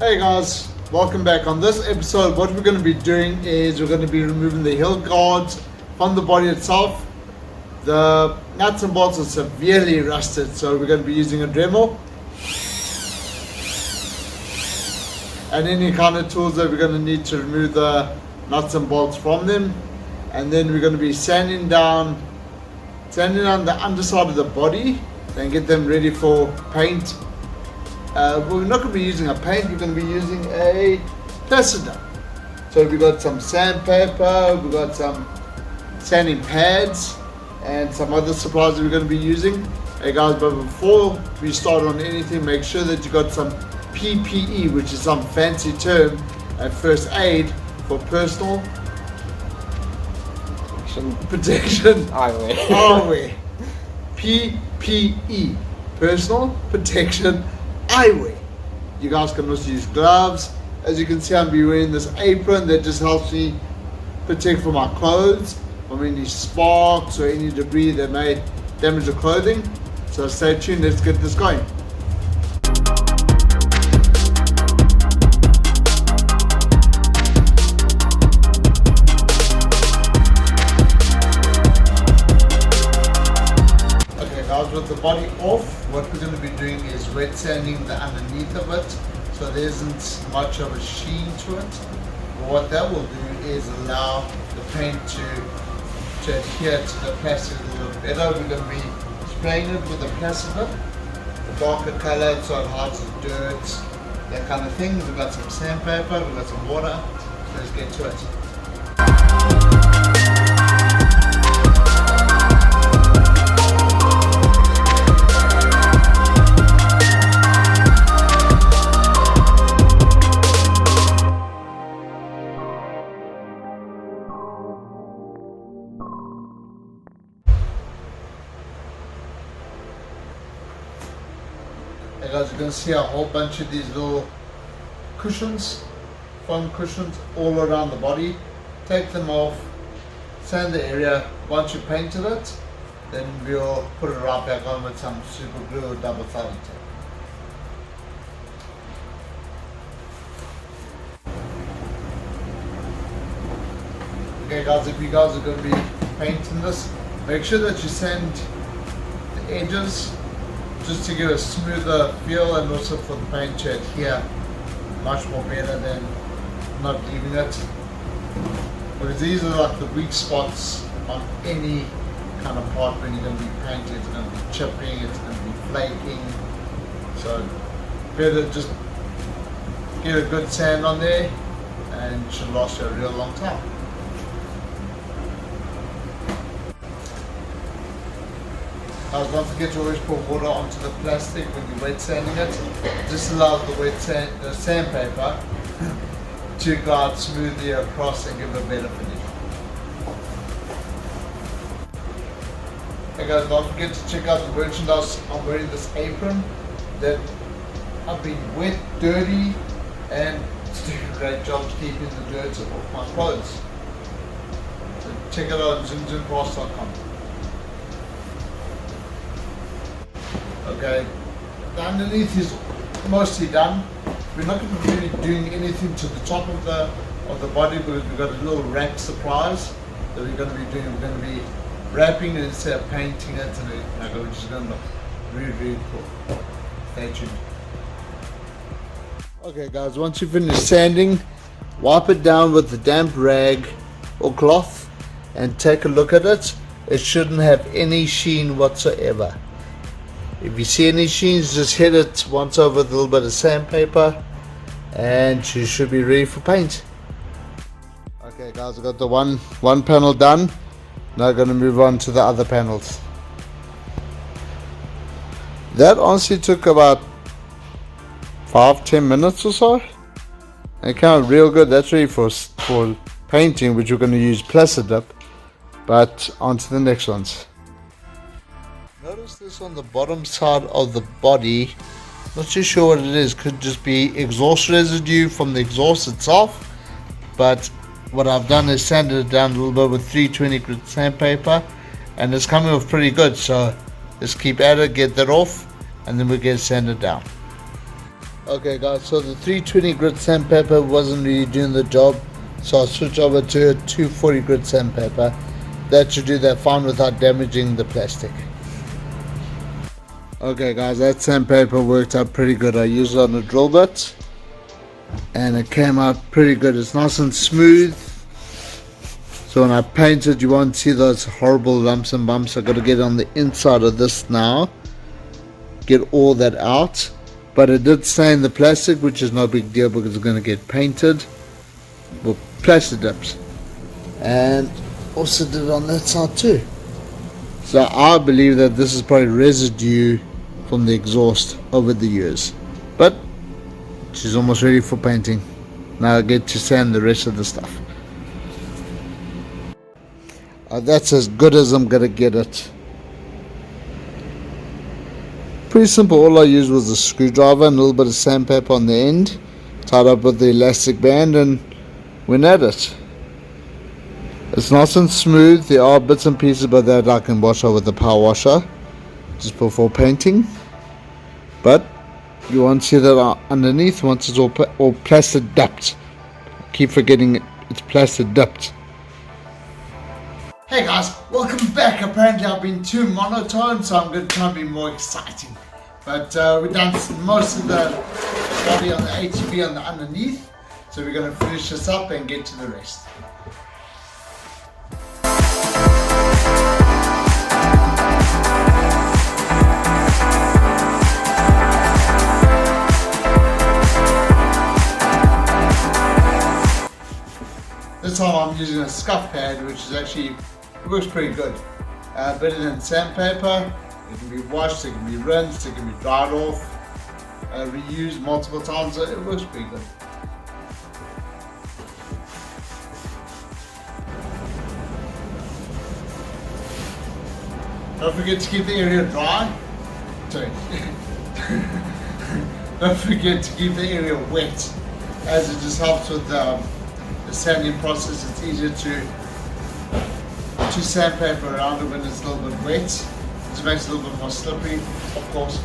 Hey guys, welcome back. On this episode, what we're going to be doing is we're going to be removing the heel guards from the body itself. The nuts and bolts are severely rusted, so we're going to be using a Dremel and any kind of tools that we're going to need to remove the nuts and bolts from them. And then we're going to be sanding down the underside of the body and get them ready for paint. We're not going to be using a paint, we're going to be using a plaster. So we've got some sandpaper, we've got some sanding pads and some other supplies that we're going to be using. Hey guys, but before we start on anything, make sure that you got some PPE, which is some fancy term at first aid for personal protection eyewear. PPE, personal protection eyewear. You guys can also use gloves. As you can see, I'm wearing this apron that just helps me protect from my clothes from any sparks or any debris that may damage the clothing. So stay tuned, let's get this going. With the body off, what we're going to be doing is wet sanding the underneath of it, so there isn't much of a sheen to it. But what that will do is allow the paint to adhere to the plastic a little better. We're going to be spraying it with a plastic, a darker color so it hides the dirt, that kind of thing. We've got some sandpaper, we've got some water, so let's get to it. As you can see, a whole bunch of these little cushions, foam cushions all around the body. Take them off, sand the area. Once you painted it, then we'll put it right back on with some super glue or double-sided tape. Okay guys, if you guys are going to be painting this, make sure that you sand the edges just to give a smoother feel and also for the paint to adhere much more better than not leaving it. Because these are like the weak spots on any kind of part when you're going to be painting. It's going to be chipping, it's going to be flaking. So better just get a good sand on there and it should last you a real long time. Don't forget to always put water onto the plastic when you're wet sanding it. This allows the sandpaper to glide smoothly across and give a better finish. Hey guys, don't forget to check out the merchandise. I'm wearing this apron that I've been wet, dirty, and it's doing a great job keeping the dirt off my clothes. So check it out on zoomzoomcast.com. Okay, the underneath is mostly done. We're not going to be really doing anything to the top of the body because we've got a little wrap surprise that we're going to be doing. We're going to be wrapping it instead of painting it, and we're just going to look really, really cool. Stay tuned. Okay guys, once you finish sanding, wipe it down with a damp rag or cloth and take a look at it. It shouldn't have any sheen whatsoever. If you see any sheens, just hit it once over with a little bit of sandpaper and you should be ready for paint. Okay guys, I got the one panel done. Now I'm going to move on to the other panels. That honestly took about 5-10 minutes or so. It came out real good. That's ready for painting, which we're going to use plaster dip. But on to the next ones. Notice this on the bottom side of the body. Not too sure what it is. Could just be exhaust residue from the exhaust itself. But what I've done is sanded it down a little bit with 320 grit sandpaper, and it's coming off pretty good. So let's keep at it, get that off, and then we'll get it sanded down. Okay guys, so the 320 grit sandpaper wasn't really doing the job, so I'll switch over to a 240 grit sandpaper. That should do that fine without damaging the plastic. Okay guys, that sandpaper worked out pretty good. I used it on a drill bit and it came out pretty good. It's nice and smooth, so when I paint it you won't see those horrible lumps and bumps. I've got to get on the inside of this now, get all that out. But it did stain the plastic, which is no big deal because it's going to get painted with plaster dips. And also did it on that side too. So I believe that this is probably residue from the exhaust over the years. But she's almost ready for painting. Now I get to sand the rest of the stuff. That's as good as I'm going to get it. Pretty simple. All I used was a screwdriver and a little bit of sandpaper on the end, tied up with the elastic band, and went at it. It's nice and smooth. There are bits and pieces, but that I can wash out with the power washer just before painting. But you won't see that underneath once it's all plaster dipped. I keep forgetting it's plaster dipped. Hey guys, welcome back. Apparently I've been too monotone, so I'm going to try and be more exciting. But we've done most of the body on the ATV on the underneath, so we're going to finish this up and get to the rest. This time I'm using a scuff pad, which is actually, it works pretty good. Better than sandpaper. It can be washed, it can be rinsed, it can be dried off, reused multiple times. So it works pretty good. Don't forget to keep the area dry. Sorry. Don't forget to keep the area wet, as it just helps with the sanding process. It's easier to sandpaper around it when it's a little bit wet. It makes it a little bit more slippery, of course.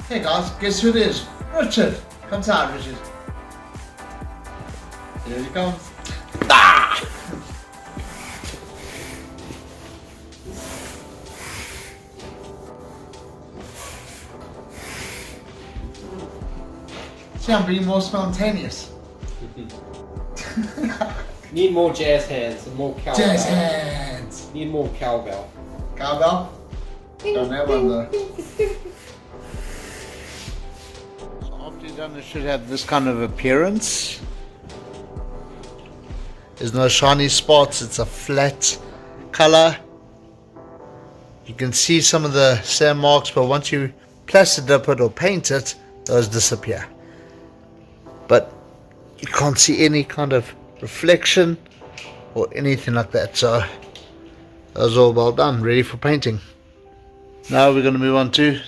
Hey guys, guess who it is? Richard! Come out, Richard. Here he comes. Ah! See, I'm being more spontaneous. Need more jazz hands and more cowbell. Jazz hands! Need more cowbell. Cowbell? Don't have one though. After you're done, it should have this kind of appearance. There's no shiny spots, it's a flat color. You can see some of the sand marks, but once you plaster dip it or paint it, those disappear. But you can't see any kind of reflection or anything like that, so that was all well done, ready for painting. Now we're going to move on to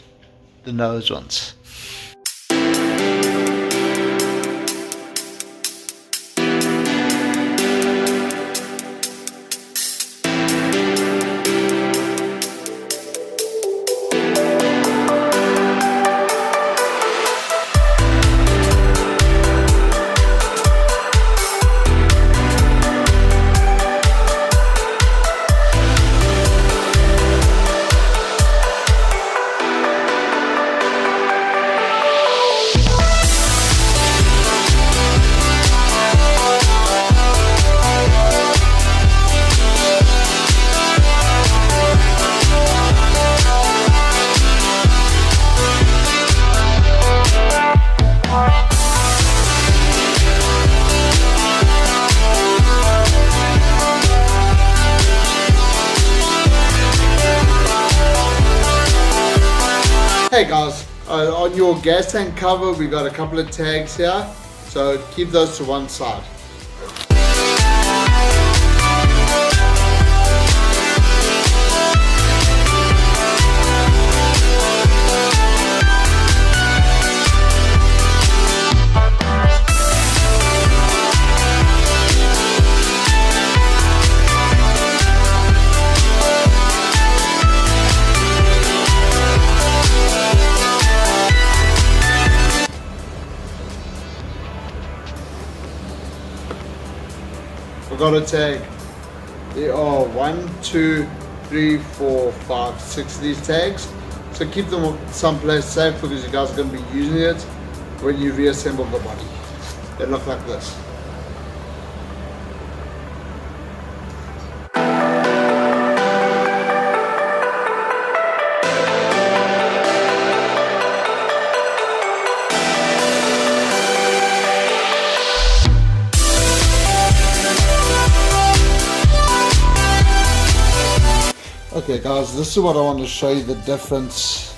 the nose ones. Hey guys, on your gas tank cover we got a couple of tags here, so keep those to one side. Forgot a tag. There are 1, 2, 3, 4, 5, 6 of these tags. So keep them someplace safe because you guys are going to be using it when you reassemble the body. They look like this. Okay guys, this is what I want to show you, the difference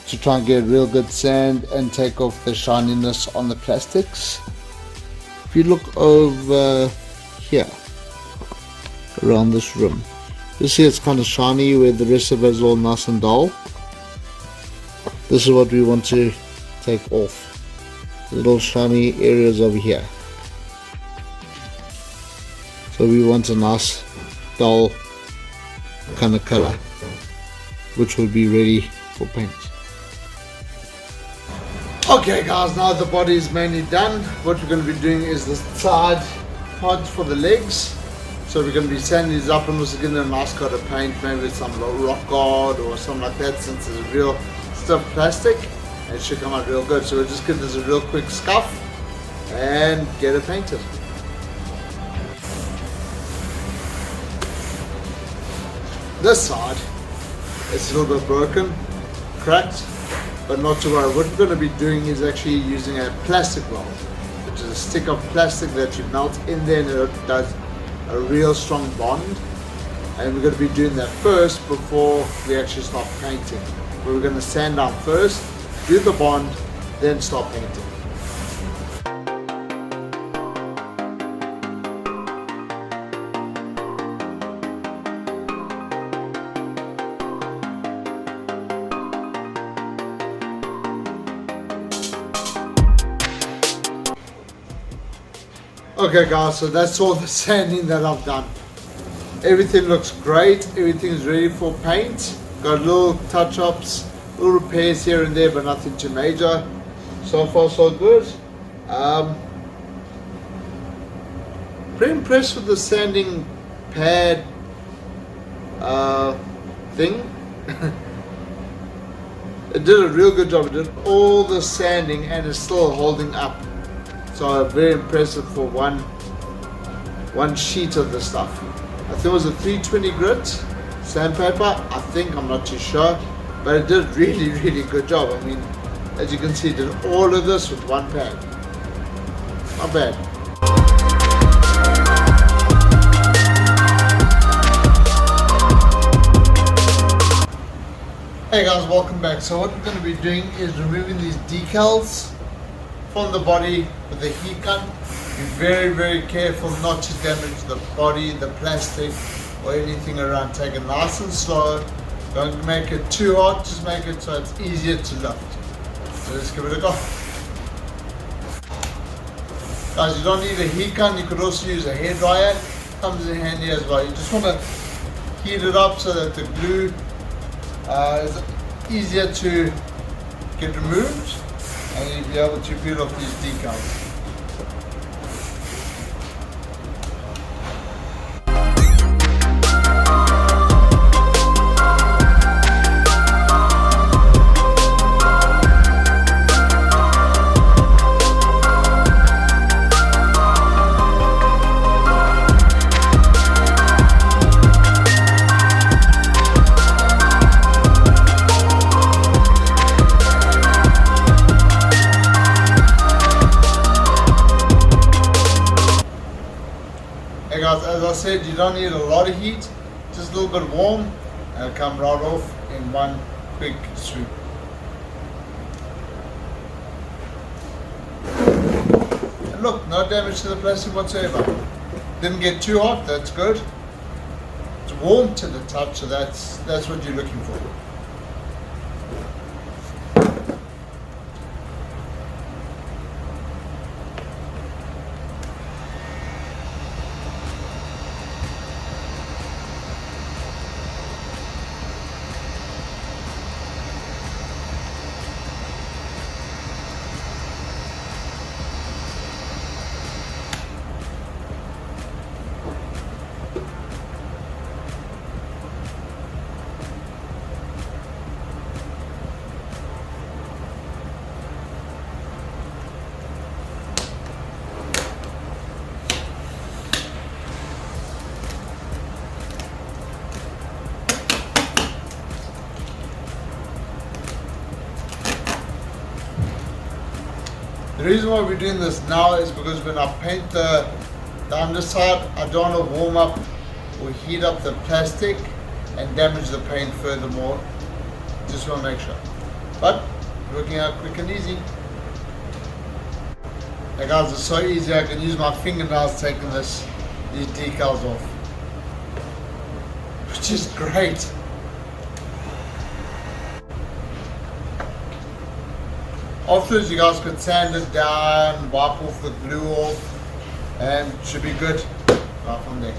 to try and get real good sand and take off the shininess on the plastics. If you look over here around this rim, you see it's kind of shiny where the rest of it is all nice and dull. This is what we want to take off, the little shiny areas over here. So we want a nice dull kind of color which will be ready for paint. Okay guys, now the body is mainly done. What we're going to be doing is the side parts for the legs. So we're going to be sanding these up and also getting a nice coat of paint, maybe with some rock guard or something like that, since it's a real stiff plastic. It should come out real good. So we'll just give this a real quick scuff and get it painted. This side is a little bit broken, cracked, but not to worry. What we're going to be doing is actually using a plastic weld, which is a stick of plastic that you melt in there and it does a real strong bond. And we're going to be doing that first before we actually start painting. We're going to sand down first, do the bond, then start painting. Okay guys, so that's all the sanding that I've done. Everything looks great, everything's ready for paint. Got little touch-ups, little repairs here and there, but nothing too major. So far so good. Pretty impressed with the sanding pad thing. It did a real good job. It did all the sanding and it's still holding up. So very impressive for one sheet of the stuff. I think it was a 320 grit sandpaper. I think, I'm not too sure, but it did really good job. I mean, as you can see, it did all of this with one pad. Not bad. Hey guys, welcome back. So what we're going to be doing is removing these decals from the body with a heat gun. Be very careful not to damage the body, the plastic or anything around. Take it nice and slow. Don't make it too hot, just make it so it's easier to lift. So let's give it a go. Guys, you don't need a heat gun, you could also use a hairdryer. Comes in handy as well. You just want to heat it up so that the glue is easier to get removed. And you'll be able to peel off these decals. Hey guys, as I said, you don't need a lot of heat, just a little bit warm, and it'll come right off in one quick swoop. look, no damage to the plastic whatsoever. Didn't get too hot, that's good. It's warm to the touch, so that's what you're looking for. The reason why we're doing this now is because when I paint the underside, I don't want to warm up or heat up the plastic and damage the paint furthermore. Just want to make sure. But working out quick and easy. Hey guys, it's so easy. I can use my fingernails taking these decals off, which is great. Afterwards, you guys could sand it down, wipe off the glue off, and it should be good right from there.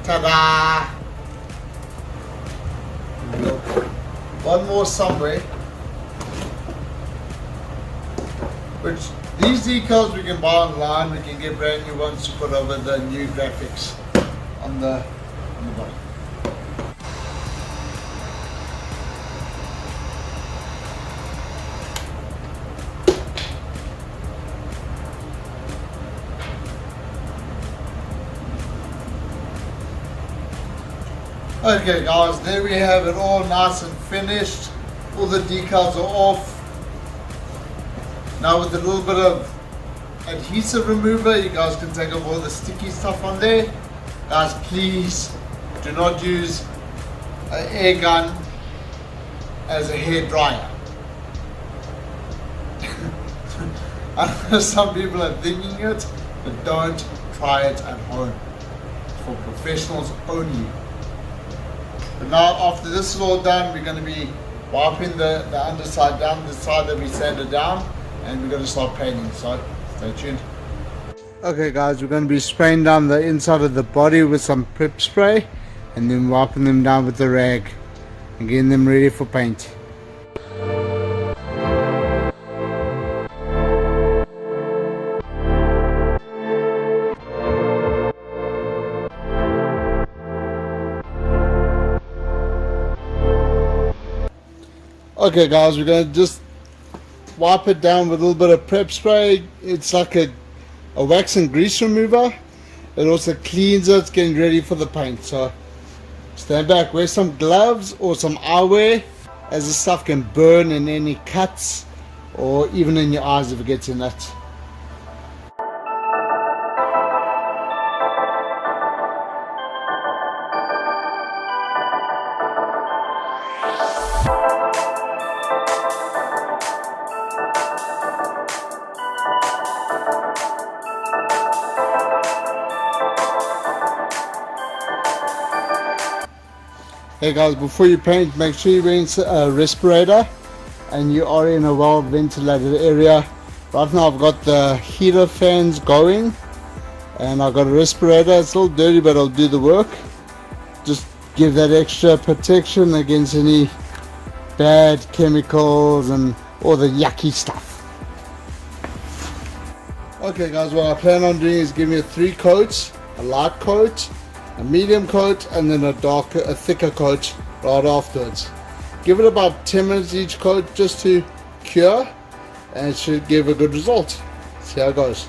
Ta-da! One more somewhere. Which these decals we can buy online. We can get brand new ones to put over the new graphics on the body. Okay guys, there we have it all nice and finished. All the decals are off. Now with a little bit of adhesive remover, you guys can take off all the sticky stuff on there. Guys, please do not use an air gun as a hair dryer. I know some people are thinking it, but don't try it at home. It's for professionals only. But now after this is all done, we're going to be wiping the underside down, the side that we sanded down, and we're going to start painting, so stay tuned. Okay guys, we're going to be spraying down the inside of the body with some prep spray, and then wiping them down with the rag and getting them ready for paint. Okay guys, we're going to just wipe it down with a little bit of prep spray. It's like a wax and grease remover. It also cleans it, getting ready for the paint. So stand back, wear some gloves or some eyewear, as the stuff can burn in any cuts or even in your eyes if it gets in that. Hey guys, before you paint, make sure you're wearing a respirator and you are in a well ventilated area. Right now I've got the heater fans going and I've got a respirator. It's a little dirty, but it'll do the work. Just give that extra protection against any bad chemicals and all the yucky stuff. Okay guys, what I plan on doing is giving it 3 coats: a light coat, a medium coat, and then a thicker coat right afterwards. Give it about 10 minutes each coat just to cure, and it should give a good result. See how it goes.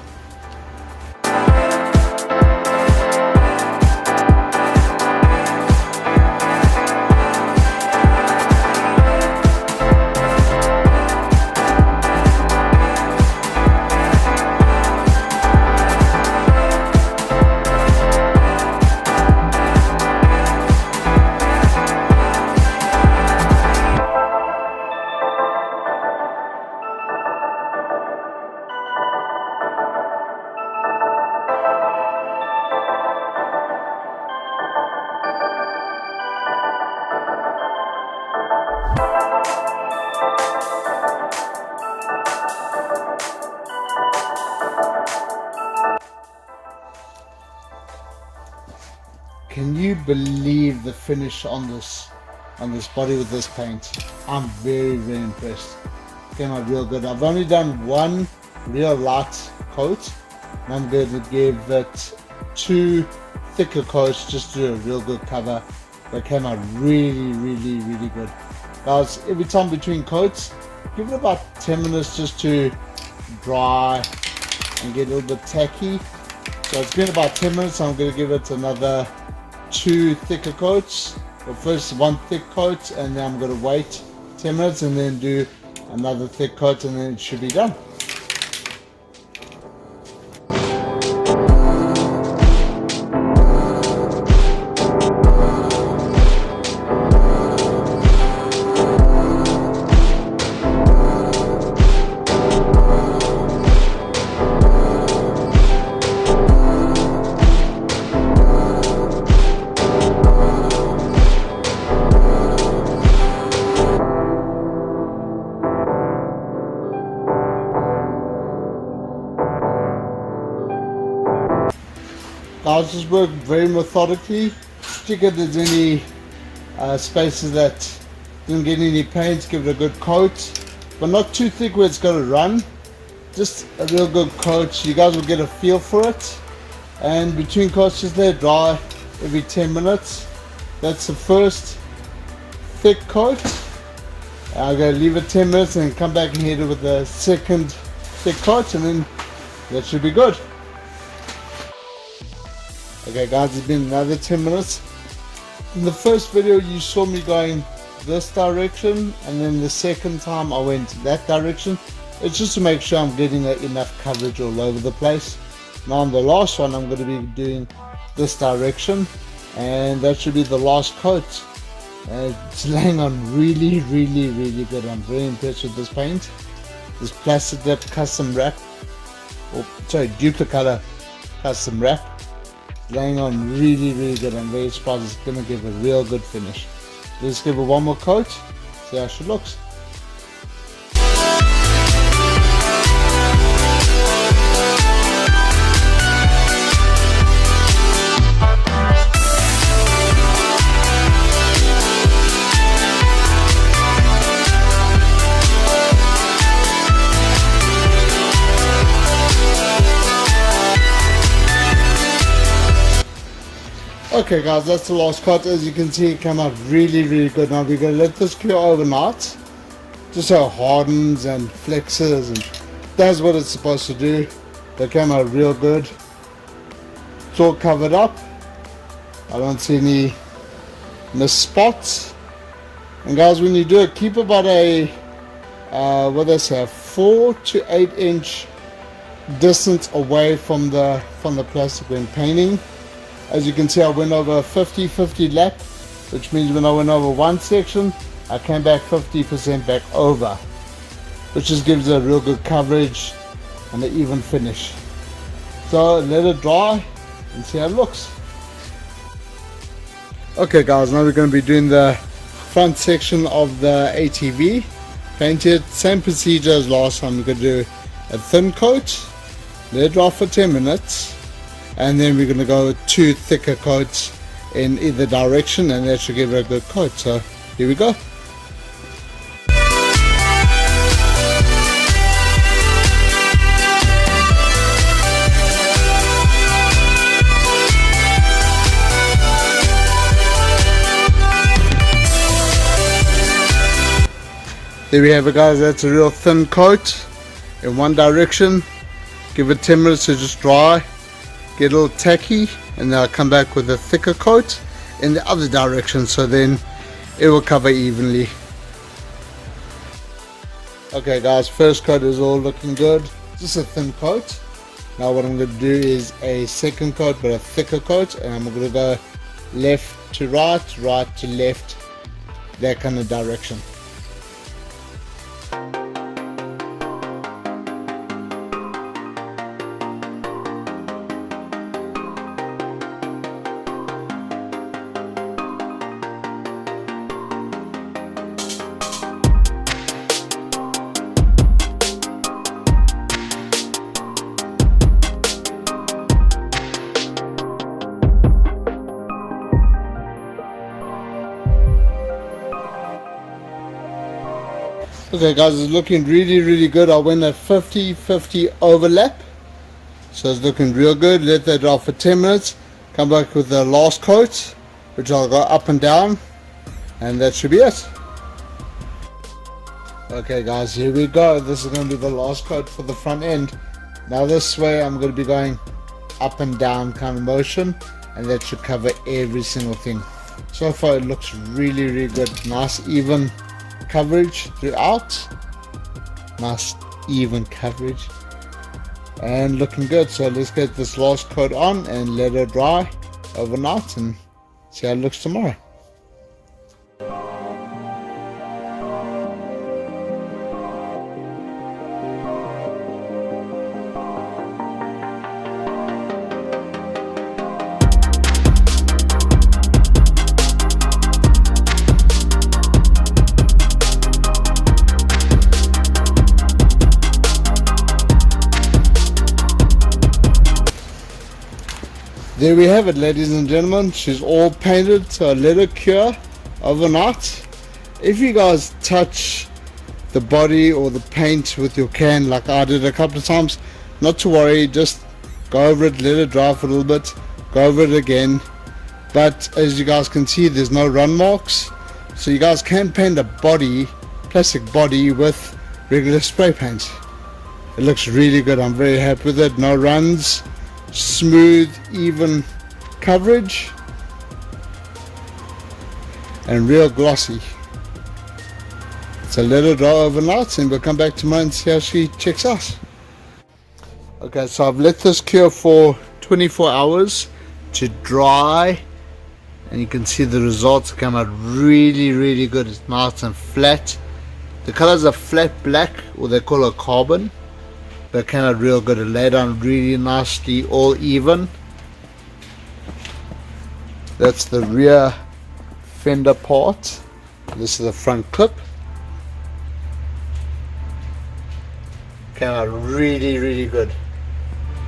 can you believe the finish on this body with this paint? I'm very, very impressed. Came out real good. I've only done one real light coat, and I'm going to give it 2 thicker coats just to do a real good cover. That came out really, really, really good. Guys, every time between coats, give it about 10 minutes just to dry and get a little bit tacky. So it's been about 10 minutes. I'm going to give it another 2 thicker coats. Well, first 1 thick coat, and then I'm going to wait 10 minutes and then do another thick coat, and then it should be done. Guys, just work very methodically. Check if there's any spaces that didn't get any paint. Give it a good coat, but not too thick where it's going to run. Just a real good coat. You guys will get a feel for it. And between coats, just let it dry every 10 minutes. That's the first thick coat. I'm going to leave it 10 minutes and come back and hit it with the second thick coat, and then that should be good. Okay guys, it's been another 10 minutes. In the first video you saw me going this direction, and then the second time I went that direction. It's just to make sure I'm getting enough coverage all over the place. Now on the last one I'm going to be doing this direction, and that should be the last coat. It's laying on really, really, really good. I'm very impressed with this paint. This plastic dip custom wrap, or sorry, Duplicolor custom wrap. Laying on really, really good. I'm very surprised it's going to give a real good finish. Let's give it one more coat, see how she looks. Okay guys, that's the last coat. As you can see, it came out really, really good. Now we're going to let this cure overnight, just so it hardens and flexes and does what it's supposed to do. They came out real good. It's all covered up. I don't see any missed spots. And guys, when you do it, keep about a 4 to 8 inch distance away from the plastic when painting. As you can see, I went over a 50-50 lap, which means when I went over one section, I came back 50% back over, which just gives it a real good coverage and an even finish. So let it dry and see how it looks. Okay guys, now we're going to be doing the front section of the ATV. Painted, same procedure as last time. We're going to do a thin coat, let it dry for 10 minutes. And then we're going to go with 2 thicker coats in either direction, and that should give it a good coat. So here we go. There we have it guys, that's a real thin coat in one direction. Give it 10 minutes to just dry. Get a little tacky, and then I'll come back with a thicker coat in the other direction, so then it will cover evenly. Okay guys, first coat is all looking good, just a thin coat. Now what I'm going to do is a second coat, but a thicker coat, and I'm going to go left to right, right to left, that kind of direction. Okay guys, it's looking really good. I went at 50-50 overlap, so it's looking real good. Let that dry for 10 minutes, come back with the last coat, which I'll go up and down, and that should be it. Okay guys, here we go. This is going to be the last coat for the front end. Now this way I'm going to be going up and down kind of motion, and that should cover every single thing. So far it looks really good. Nice even coverage throughout. Nice even coverage. And looking good. So let's get this last coat on and let it dry overnight and see how it looks tomorrow. There we have it, ladies and gentlemen. She's all painted, so let her cure overnight. If you guys touch the body or the paint with your can like I did a couple of times, not to worry, just go over it, let it dry for a little bit, go over it again. But as you guys can see, there's no run marks, so you guys can paint a body, plastic body, with regular spray paint. It looks really good. I'm very happy with it. No runs, smooth even coverage, and real glossy. So let it dry overnight and we'll come back tomorrow and see how she checks out. Okay, so I've let this cure for 24 hours to dry, and you can see the results come out really good. It's nice and flat. The colors are flat black, or they call it carbon. They came out real good. It laid down really nicely, all even. That's the rear fender part. This is the front clip. Came out really good.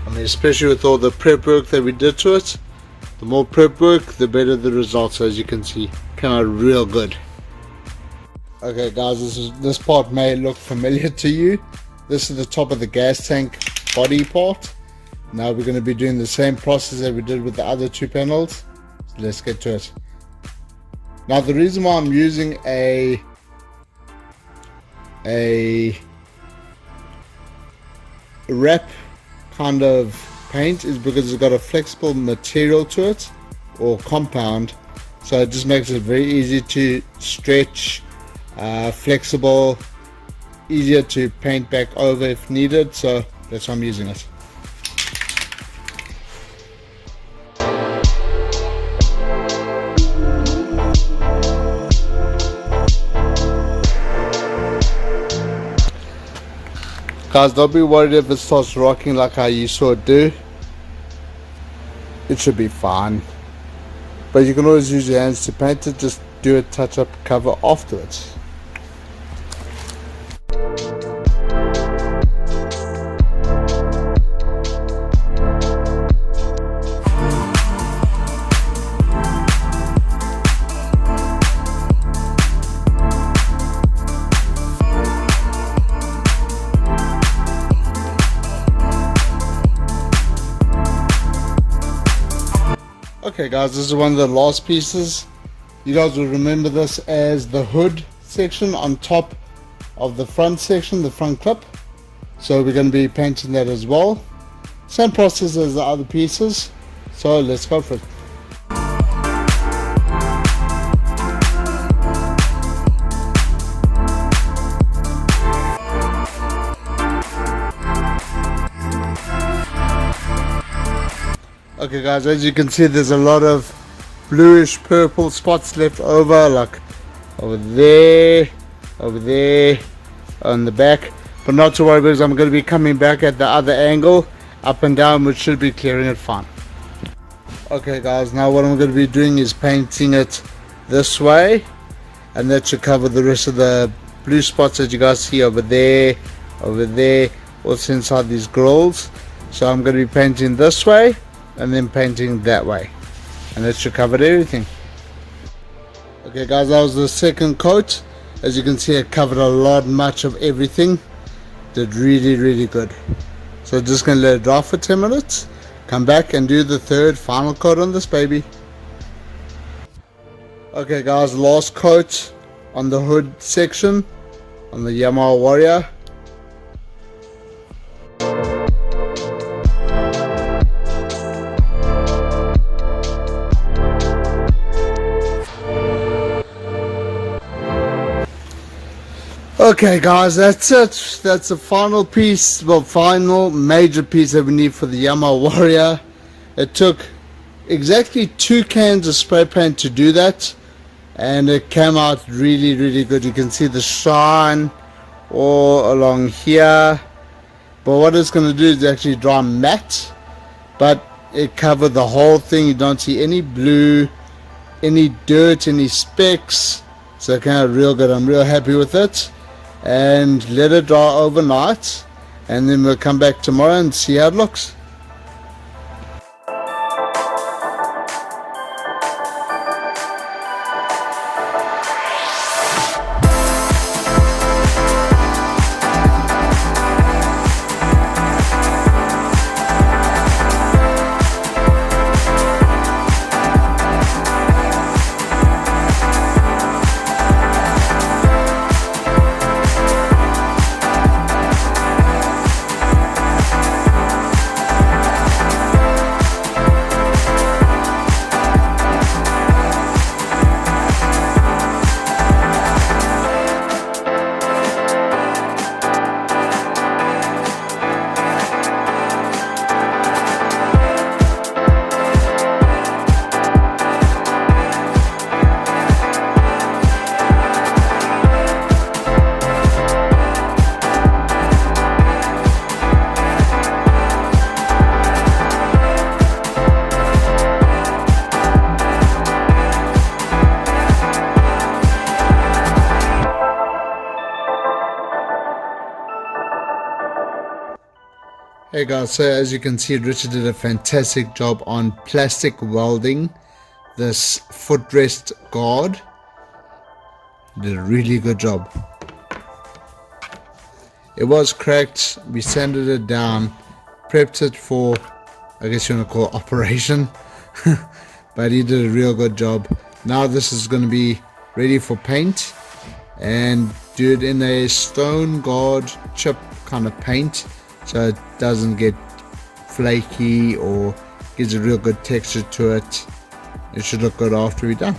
I mean, especially with all the prep work that we did to it. The more prep work, the better the results, as you can see. Came out real good. Okay guys, this part may look familiar to you. This is the top of the gas tank body part. Now we're going to be doing the same process that we did with the other two panels. So let's get to it. Now the reason why I'm using a wrap kind of paint is because it's got a flexible material to it, or compound, so it just makes it very easy to stretch, flexible, easier to paint back over if needed, so that's why I'm using it. Guys, don't be worried if it starts rocking like how you saw it do. It should be fine, but you can always use your hands to paint it. Just do a touch up cover afterwards. Okay guys, this is one of the last pieces. You guys will remember this as the hood section on top of the front section, the front clip. So we're going to be painting that as well. Same process as the other pieces. So let's go for it. Okay guys, as you can see, there's a lot of bluish purple spots left over, like over there, on the back, but not to worry because I'm going to be coming back at the other angle, up and down, which should be clearing it fine. Okay guys, now what I'm going to be doing is painting it this way, and that should cover the rest of the blue spots that you guys see over there, also inside these grills. So I'm going to be painting this way and then painting that way, and that should cover everything. Okay guys, that was the second coat. As you can see, it covered much of everything. Did really good. So just gonna let it dry for 10 minutes, come back and do the third final coat on this baby. Okay guys, last coat on the hood section on the Yamaha Warrior. Okay guys, that's it. That's the final piece, well, final major piece that we need for the Yamaha Warrior. It took exactly 2 cans of spray paint to do that, and it came out really good. You can see the shine all along here, but what it's going to do is actually dry matte, but it covered the whole thing. You don't see any blue, any dirt, any specks, so it came out real good. I'm real happy with it. And let it dry overnight, and then we'll come back tomorrow and see how it looks. Hey guys, so as you can see, Richard did a fantastic job on plastic welding this footrest guard. Did a really good job. It was cracked, we sanded it down, prepped it for, I guess you want to call it operation, but he did a real good job. Now this is going to be ready for paint, and do it in a stone guard chip kind of paint, so it doesn't get flaky or gives a real good texture to it. It should look good after we're done.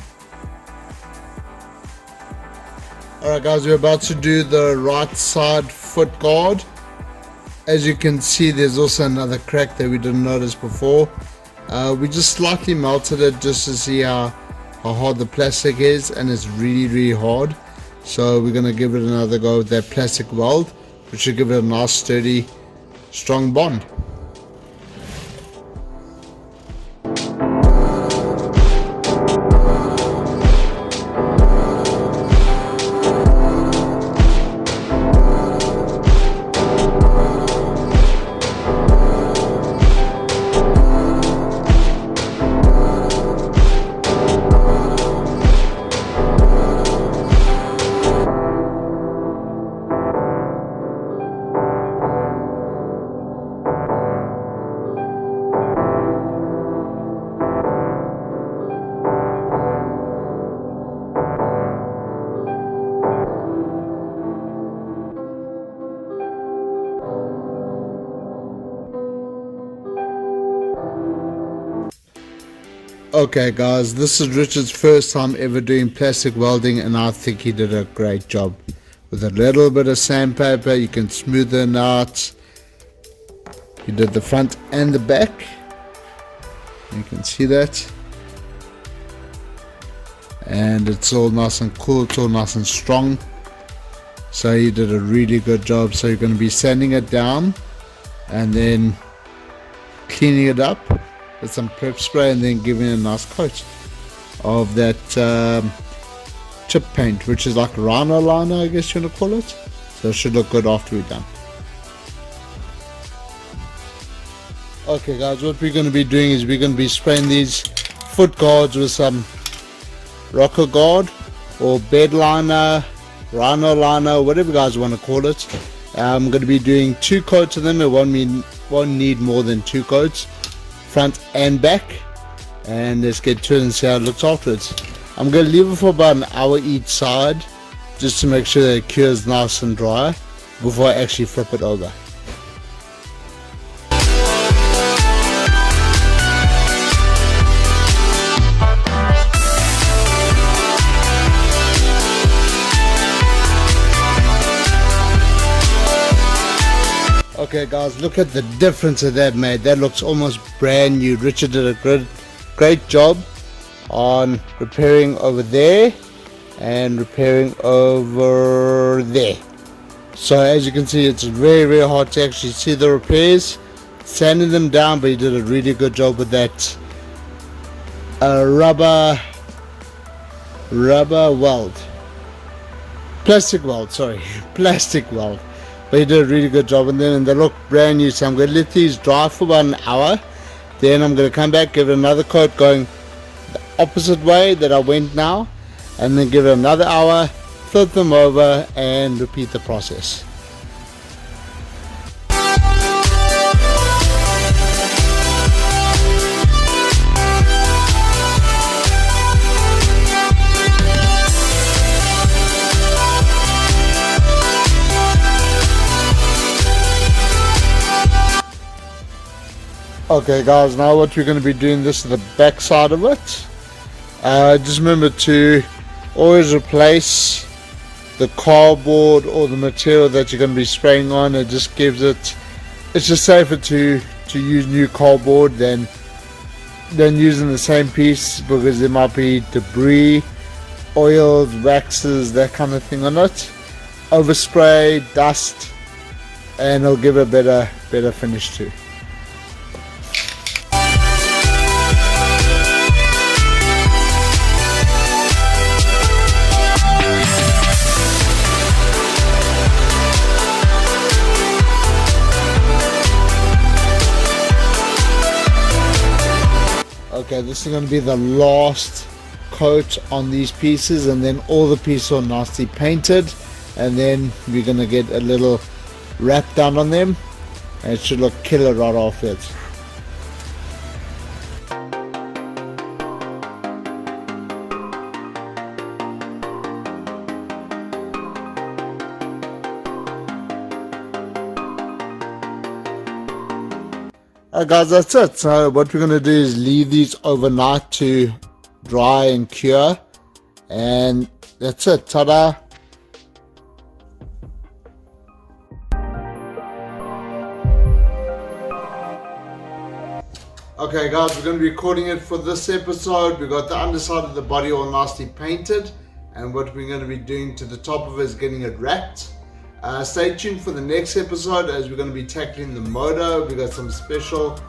Alright guys, we're about to do the right side foot guard. As you can see, there's also another crack that we didn't notice before. We just slightly melted it just to see how hard the plastic is, and it's really hard. So we're going to give it another go with that plastic weld, which should give it a nice sturdy strong bond. Okay guys, this is Richard's first time ever doing plastic welding, and I think he did a great job. With a little bit of sandpaper you can smoothen out. He did the front and the back, you can see that, and it's all nice and cool, it's all nice and strong. So he did a really good job. So you're going to be sanding it down and then cleaning it up with some prep spray, and then giving it a nice coat of that chip paint, which is like rhino liner, I guess you want to call it. So it should look good after we're done. Okay guys, what we're going to be doing is we're going to be spraying these foot guards with some rocker guard or bed liner, rhino liner, whatever you guys want to call it. I'm going to be doing 2 coats of them. It won't need more than 2 coats, front and back. And let's get to it and see how it looks afterwards. I'm going to leave it for about an hour each side, just to make sure that it cures nice and dry before I actually flip it over. Okay guys, look at the difference that that made. That looks almost brand new. Richard did a great job on repairing over there and repairing over there. So as you can see, it's very hard to actually see the repairs. Sanding them down, but he did a really good job with that plastic weld. But he did a really good job on them, and they look brand new. So I'm going to let these dry for about an hour. Then I'm going to come back, give it another coat going the opposite way that I went now, and then give it another hour, flip them over, and repeat the process. Okay guys, now what we're going to be doing, this is the back side of it. Just remember to always replace the cardboard or the material that you're going to be spraying on. It just gives it, it's just safer to use new cardboard than using the same piece, because there might be debris, oils, waxes, that kind of thing on it. Overspray, dust, and it'll give it a better finish too. Okay, this is going to be the last coat on these pieces, and then all the pieces are nicely painted, and then we're going to get a little wrap down on them, and it should look killer right afterwards. Guys, that's it. So what we're going to do is leave these overnight to dry and cure, and that's it. Ta-da! Okay guys, we're going to be recording it for this episode. We got the underside of the body all nicely painted, and what we're going to be doing to the top of it is getting it wrapped. Stay tuned for the next episode, as we're going to be tackling the motor. We got some special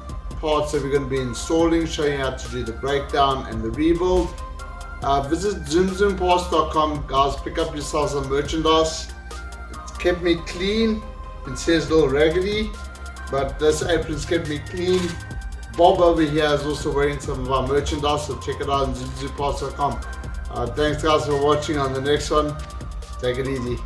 parts that we're going to be installing, showing you how to do the breakdown and the rebuild. Visit zoomzoompass.com guys, pick up yourself some merchandise. It's kept me clean. It says a little raggedy, but this apron's kept me clean. Bob over here is also wearing some of our merchandise, so check it out on zoomzoompass.com. Thanks guys for watching. On the next one, take it easy.